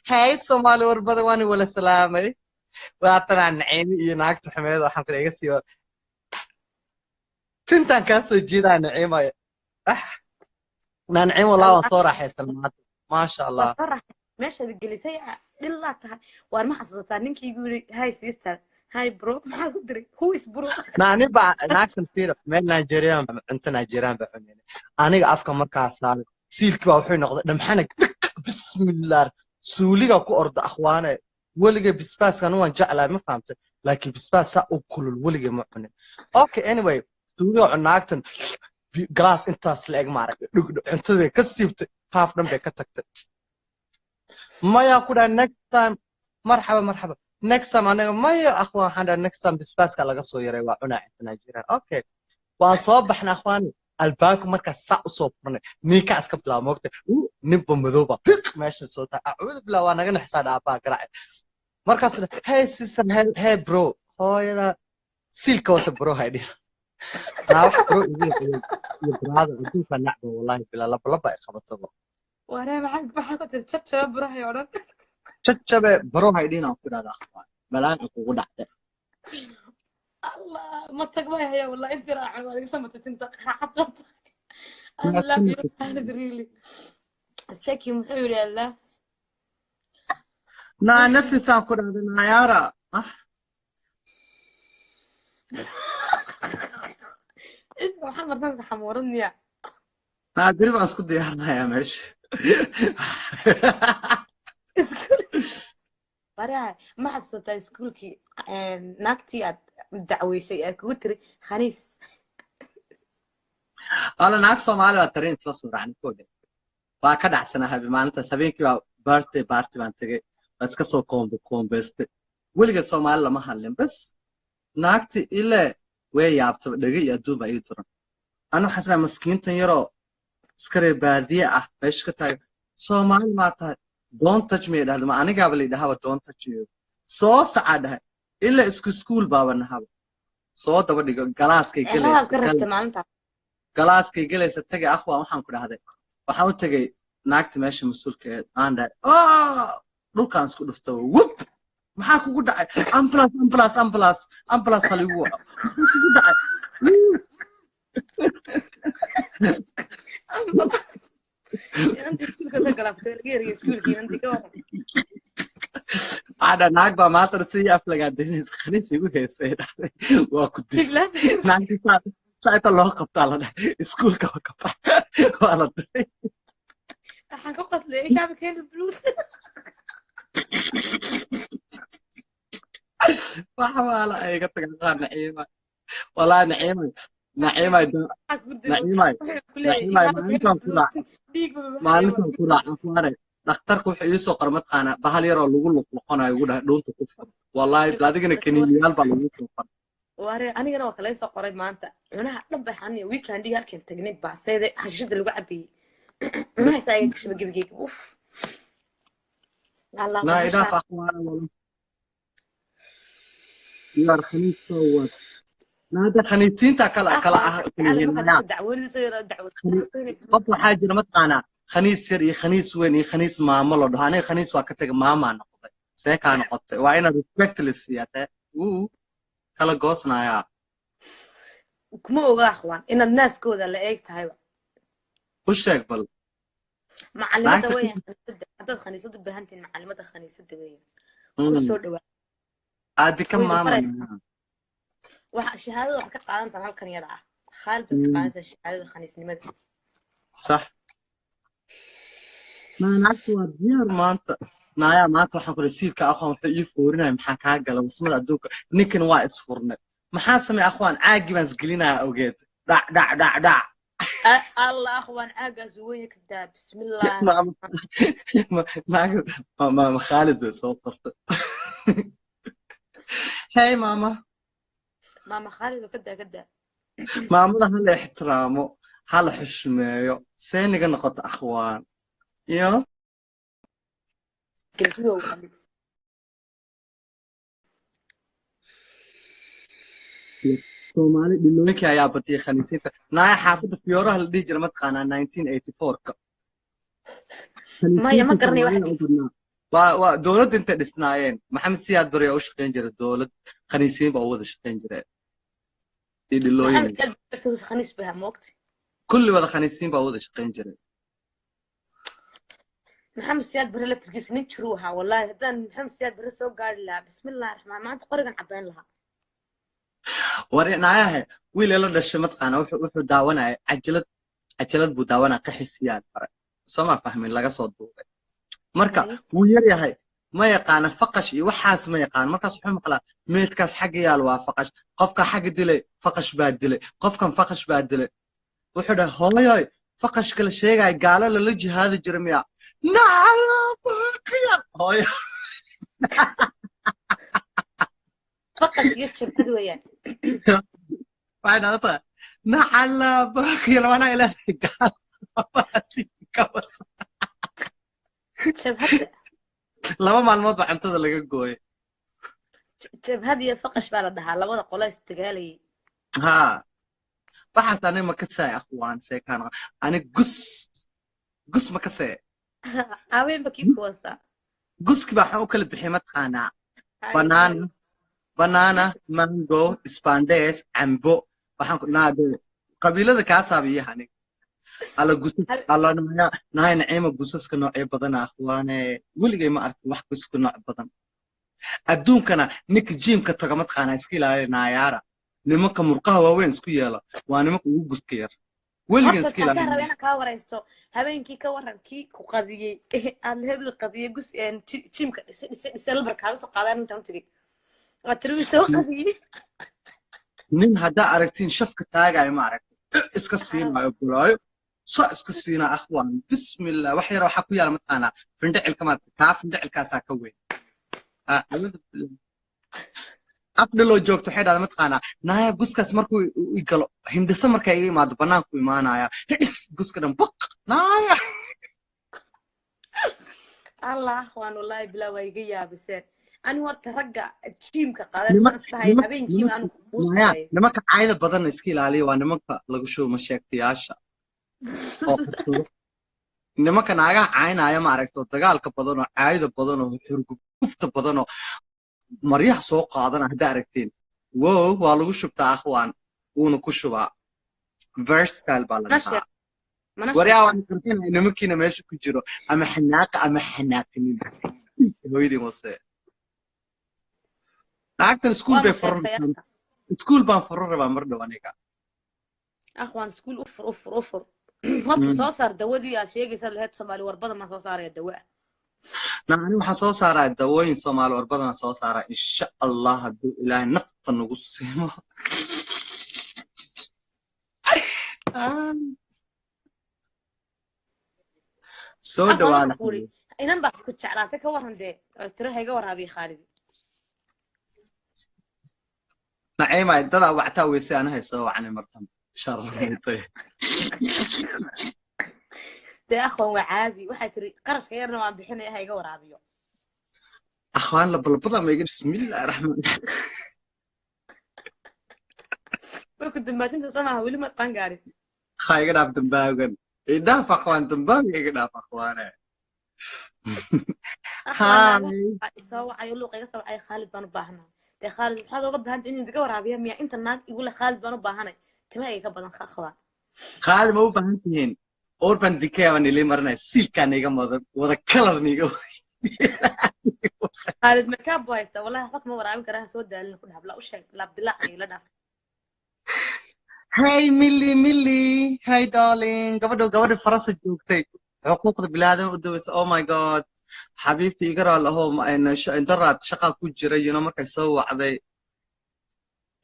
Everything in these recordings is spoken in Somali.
هاي الصومالي وربضواني ولا سلامي وأعطنا عن عيني يناكت حميد وحن كل يقسي تنتان كاسو جيدا نعيمة نعيم والله الله وصورة حيث ما شاء الله وصرح ماشي الجليسية لله تعالى وأنا ما حسيت إنك يقولي هاي سيستر هاي برو ما أدري هو إس برو نعني با ناكن فير من نيجيريان انت نيجيريان بحنين أنا أفكر مركز سالك سيلك وحي نقض نمحنك بسم الله سوليغا كو أرض أخواني وليغا بسباس كانوا جعلا ما فهمت لكن بسباس ساقو كل وليغا محنين أوكي anyway سوليغا عناكتن جلاس انت سلاق مارك انت ذي كسيبت هاف نمبر كتكت ما ياكل next time مرحبا مرحبا next time أنا ما يا أخوان هذا next time بسباس كلا قصو يري وعنا عندنا جيران أوكي وصوب إحنا أخواني الباك مركز ساق صوبنا نيكا أسكبلا موقت نبى مذوبة ماشي صوتها أعوذ بالله وأنا جن حساد أباك راعي مركز هاي سيستر هاي برو هاي سيلك وس برو هاي ناوح برو يبرو هذا بدون فنعبه والله بلا لبا يخبطه وأنا معك بحاجة تتشتى برا يا ولد شباب برو هاي دينا وكل هذا أخوان بلا أقول دعته الله ما تقبل يا والله أنت راعي ولا سمت تنتق حتى I love you أنا really السكي محيول يا الله نفسي تاكل هذا نعيارة أنت محمد صار حمورني يا قريب أسكت ديارنا يا ماشي برا ما حسيت سكولكي ناكتي دعويسي كوتري خنيس أنا ناقص Soomaali waa tareen isla soo raacnay kooda waa ka dhacsanahay maalintaas habeenkii waa birthday party baan tagay iska soo koombeeste weliga Soomaali lama hadlin bas naagti ile way yaabtay dhagay iyo aduun baa ii duran anu xasna maskiintan yaroo iskare baadiye ah meesha ka taag Soomaali ma tahay don't touch me dhahdo ma aniga bal idhaha don't touch you soo saacadahay ila isku school baaban haba soo daba dhigo galaaskay galaysa galaaskay galaysa tagay akhwa waxaan ku dhahday waxaan u tagay naagta meesha mas'uulka aan dhahay dhulkaan isku dhufto whoop maxaa kugu dhacay ambulance haligu maxaa kugu dhacay أنت كل كذا قلبت غير يسكول كي أنت كم هذا ناقبة ما ترسي أفلق الدنيس خليس يقول هسه وأكيد ناقبة ساعة الله قبطالنا سكول كوكب والله حققت لي كعب كان البلوث وحوالا أي قطع نعيمة والله نعيمة maalintan ku raac afaare dhakhtarku wuxuu ii soo qarmad qaana bahal yar oo lagu luqluqanayo ugu dhahay dhuunta ku fur wallahi adigana kaniiniyaal baa lagu soo qor ware anigana waa kala soo qoray maanta cunaha dhan baa xaniya weekendii halkan tagnay baasteeda hashida lagu cabiyay cunaha isaga kashba gabigeyga uf Allah la ilaha akhwana wallah yar khaniis soo هذا خنيتين تاكل قف حاجة ما تقانا خنيس سري خنيس وين خنيس ما ملود هاني خنيس وقتك ما نقطة سيكا نقطة وين ريسبكت للسياسة كلا قوسنا يا كم هو أخوان إن الناس كودا اللي إيك هاي وش تقبل معلمة وين هذا خنيسة بهنتين معلمة خنيسة وين كل صور عاد بكم ما شهادة وحكا قادم سمع كان يدعى خالد قادم شهادة خنيس نمد صح ما نعرف وديار ما أنت نايا ما توحنا كل شيء كأخوان يفورنا محاكا قال بس ما أدوك نكن وايد صفرنا محاسم يا أخوان عاقي بس قلنا أوجد دع الله أخوان عاقي زويك دا بسم الله ما خالد بس وطرت هاي ماما خالد كدا ماما هلا احترامه هلا حشمه سيني نقطة أخوان يا Soomaali dhilooyinka ayaa batiyay khaniisiinta naaya xaafadda Fiyoraha la dhihi jiray mataqaanaa 1984 maya ma khaniisiinta garanay waxa Soomaalida u badnaa waa dowladda intay dhisnaayeen maxamed siyaad barre u shaqayn jiray dowlad khaniisiin baa u wada shaqayn jiray iyo dhilooyin maxamed siyaad barre khaniis baha moogta kulli wada khaniisiin baa u wada shaqayn jiray maxamed siyaad barre laftirkiisa nin jiruu ahaa wallaahi haddaan maxamed siyaad barre soo gaari lahaa bismillahi raxmaan maanta qorigan cabayn lahaa warnaayahe wiil la dhashay mataqaana wuxuu daawanaya cajalad buu daawanaya qaxisiyaad bare soo ma fahmin laga soo duubay marka wuu yar yahay ma yaqaana faqash iyo waxaas ma yaqaan markaas wuxuu maqlaa meedkaas xagga yaal waa faqash qofka xagga dilay faqash baa dilay qofkan faqash baa dilay wuxuu dhahay hooyoy faqash kala sheegay gaalo lala jihaadi jira miya nacalabakiya hooyo faqash iyo jabhad weeyaan waxay dhahdaa nacalabakiya labaana ilaahay gaalo kawas jabhadda laba maalmood baa cuntada laga gooyay jabhad iyo faqash baa la dhahaa labada qolo istigaalayay ha waxaas ani ma ka saay akhwaan seekaan ani gus ma ka see haweenba kii kuwasa guski baa waxaan u kala bixiyay mataqaanaa banana mango ispandes cambo waxaan naade qabiilada kaasaaba iyo hani ala gusas ala nahay naciima gusaska noocyo badan akhwaane weligay ma arkin wax guska nooc badan adduunkana ninka jiimka taga mataqaanaa iska ilaaliya naayaara nimanka murqaha waaweyn isku yeela waa nimanka ugu guska yar weligan iska ilaaliya rabeen ka waraysto habeenkii ka waran kii ku qadiyay aan heedu qadiyay gus jiimka dhise labar kaaga soo qaadaan intaan tagay waa tirwi soo qadiyay nin haddaa aragtiin shafka taagaayo ma aragti iska siinaayo bulaayo soo iska siinaa akhwaan bismillah wax yar waxaa ku yaala mataqaanaa findhicilka maad kaa findhicilkaasaa ka weyn afdhaloo joogto waxay dhahdaa mataqaanaa naaya guskaas markuu i galo hindhiso markaa iga imaado banaanku imaanaya hidhis guska dhan baq naaya allah waan wallaahi bilaa waa iga yaabiseen ani horta ragga jiimka qaadaysan isdhahay habeenkiiba anu kuusay nimanka caayda badan iska ilaaliya waa nimanka lagu show masheegtayaasha nimanka naagaha caynaya ma aragto dagaalka badan oo caayda badan oo xurgufta badan oo maryaha soo qaadana haddaa aragtiin wow waa lagu shubtaa akhwaan wuuna ku shubaa versatile baa la dhahaa waryaa waan kartinay nimankiina meesha ku jiro ama xanaaqa ama xanaaqinin hooyadii mose lacagtan iskuul baan furo rabaa mar dhow aniga akhwaan iskuul ufur horta soo saar dawadii aad sheegaysaa lahayd soomaali warbada ma soo saaraya dawa ani waxaan soo saaraa dawooyin soomaali warbadana soo saaraa insha allah hadduu ilaahay nafta nagu siimo soo dhawaana inan baa ku jeclaatay ka waran dee tiro hayga waraabiya khaalidi naciima dadaa wactaa weyse anahay soo wacnay martan sharafaytay dee akhwan waa caadi waxay tiri qarashka yarna waan bixinaya hayga waraabiyo akhwaan la balbada ma iga bismillahi raxmaan way ku dambaajinta samaha weli ma qaan gaarin ha iga dhaaf dambaagan idhaaf akhwaan dambaaga iga dhaaf akhwaane soo wacayo luuq iga soo wacay khaalid baan u baahnaa dee khaalid maxaad uga baahantay inuu iga waraabiya miya inta naag igule khaalid baan u baahanay timaha iga badan khaqabaa khaalid ma u baahan tihiin orban dikeeban ilay marinay silkaan iga mudan wada kalarna iga khaalid makeup buu haysta wallahi waxba kama waraabin karaa soo daalin ku dhahabla u sheeg laabdilaac ila dhaaf hey milli hey darling gabadha farasa joogtay xuquuqda bilaadan u dawaysa oh my god xabiibti iga raalaho intaraad shaqa ku jiray markay soo wacday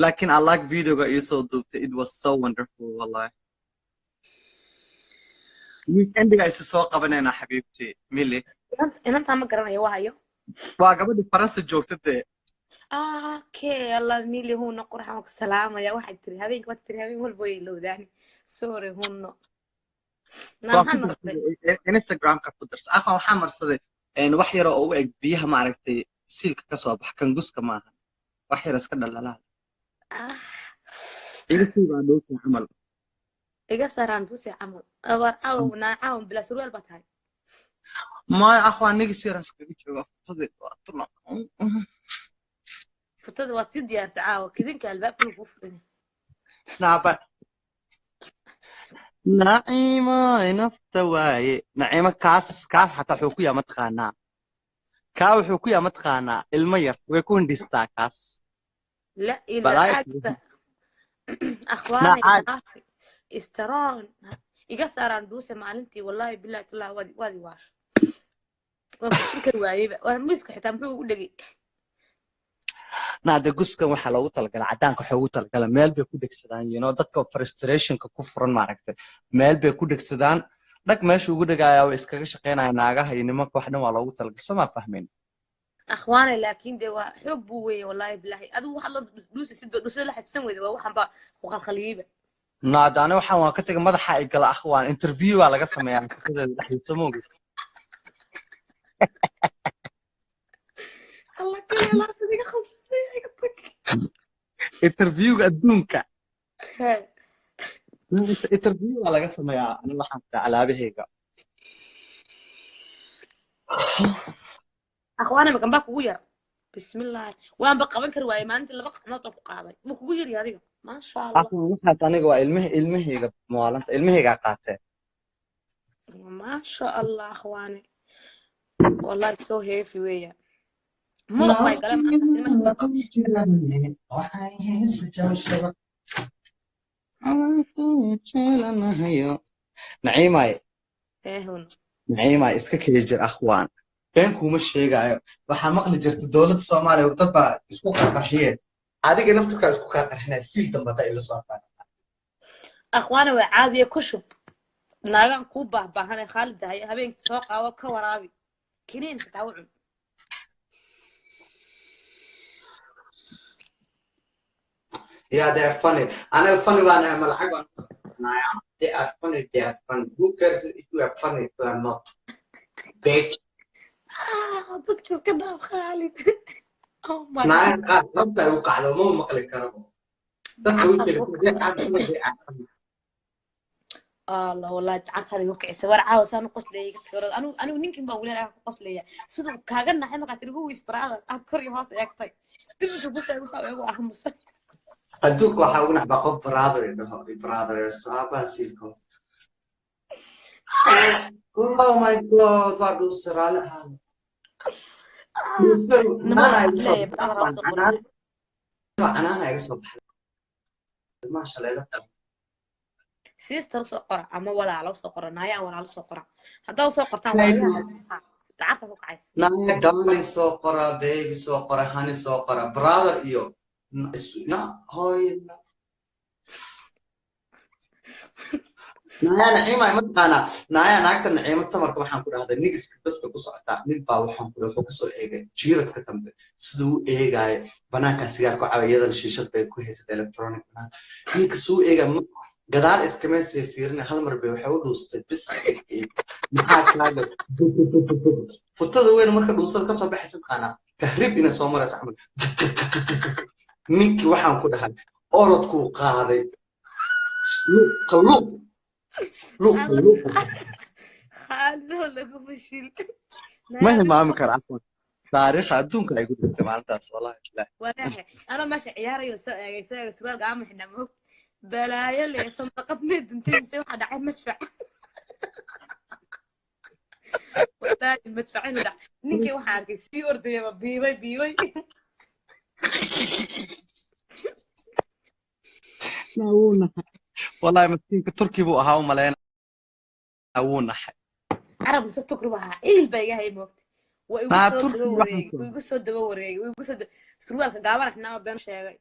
laakiin I like videoga iyo soo duubtay it was so wonderful wallahi weekendiga isa soo qabanayna xabiibti milli inantaa ma garanayo waayo waa gabadha faransa joogta dee okay allah milli huno qurxan ku salaamaya waxay tiri habeenka waad tiri habeen walba way lowdaani sorry huno instagramka ku darsa afan waxaa marsaday wax yar oo ugu eg biyaha ma aragtay siilka ka soo bax kan guska maaha wax yar iska dhalalaa iga siibaa dhowta camal iga saraan busi camal abar caaw naa caaw bila surwaal baa tahay ما أخوان نيجي سيرس كذي فضي وقتنا فتدي واتسيد يا تعاو كذين كالباب كله بوفرني نعم نعيمة نفتواي نعيمة كاس حتى حكوية متخانا كاو حكوية متخانا المير ويكون ديستا كاس لا إلا بلاي عاجبة أخواني نعاد تعافي استران يقصر عن دوسة معلنتي والله بالله تلا وادي واش وفكر وايبة وانا مسك حتى محو يقول لي نعد جزء كم حلاوة الجل عدان كحوة الجل مال بيكودك سدان دتك frustration ككفرن معركة مال بيكودك سدان دك ماشي وجودك يا وإسكاك شقينا ناقة هي نمك واحدة وعلاوة الجل سما فاهمين أخواني لكن ده حب وي والله بالله أدو والله دوسة سد دوسة لا حتسوي ده وحن بقى وخل خليبة نعد أنا وحنا كتير ماذا حقيقة الأخوان انترفيو على قسم يعني كده اللي حيسموه الله كل لا تدي خلصي انترفيو قدونك هاي انترفيو على قسم يا أنا ما حنت على بهيك أخواني ما كان بقى ويا بسم الله وأنا بقى بنكر واي ما أنت اللي بقى ما توقع هذا بكوير يا ذي ما شاء الله أصلاً حتى أنا جوا علمه هيك موالنت علمه هيك قاعدة ما شاء الله أخواني والله سو هيفي ويا مو باي كلام أنا نعيمة إيه هون نعيمة إسكا كيجر أخوان بينكم مش شيء waxaa maqli jirta dowladda Soomaaliya dad baa isku qarxiyeen adiga naftuka isku qarxinay si dambata ila soo qaaday أخواني وعادي كشب ناقا كوبا باهنا خالد هاي هبين سوق أو كورابي كنين تتعوعن Yeah, they're funny. أنا funny وأنا ملعب they are funny, they are funny. Who cares if you are funny if you are not? Bitch. دكتور كنا خالد أو ما نعم قاعد ربطة وقاعد مو مقلي كربو. الله والله تعرف هذه وقع سوار عاوز أنا قصلي كتير أنا ونينكم بقول لها قصلي صدق كأجنا حنا قاتل هو يسبرع أذكر يوم هذا يكتي تبي تبص يبص يقول أهم مصر أدوك وحاول بقف brother إنه brother صعبة سيركوس. Oh my God وادو سرالة هذا. أنا يصبح ما شاء الله سيستر سقرا أما ولا على سقرا نايا ولا على سقرا هذا سقرتان ويا تعرف هو عايز نايا دارلي سقرا بيبي سقرا هاني سقرا brother إيو نا هاي نعيمة متقنا نعيمة نعيمة السمر كم حنقول هذا نيجس بس بقص عتا من باو حنقول حكسو إيجا جيرت كتم سدو إيجا بناك سيار كعوية الشاشة بكويس الإلكترونيك نيكسو إيجا قدال إسكمان سيفيرنا هالمر بيحاول دوست بس محاك هذا فتدو وين مركب دوست كسر بحث خانة تهرب إن سومر أسحب نيك وحنقول هذا أردكو قاضي قلوب لوك خالد ولا كفشيل ما هي معامل عفوا تاريخ أدونك يقول أنت معناتها والله لا ولا أنا ماشي عياري يسوي سؤال قام إحنا مو بلايا اللي صندقتني دنتي مسوي واحد عين مدفع والله المدفعين ولا نيكي وحاركي سي أردي يا بيوي بيوي ناونا والله مسكين تركي بو هاو ملايين ناونا عرب مسك تقربها إيه الباقي هاي موقت ويقول سود دوري ويقول سود دوري ويقول سود سروالك قابرك ناو بين شيء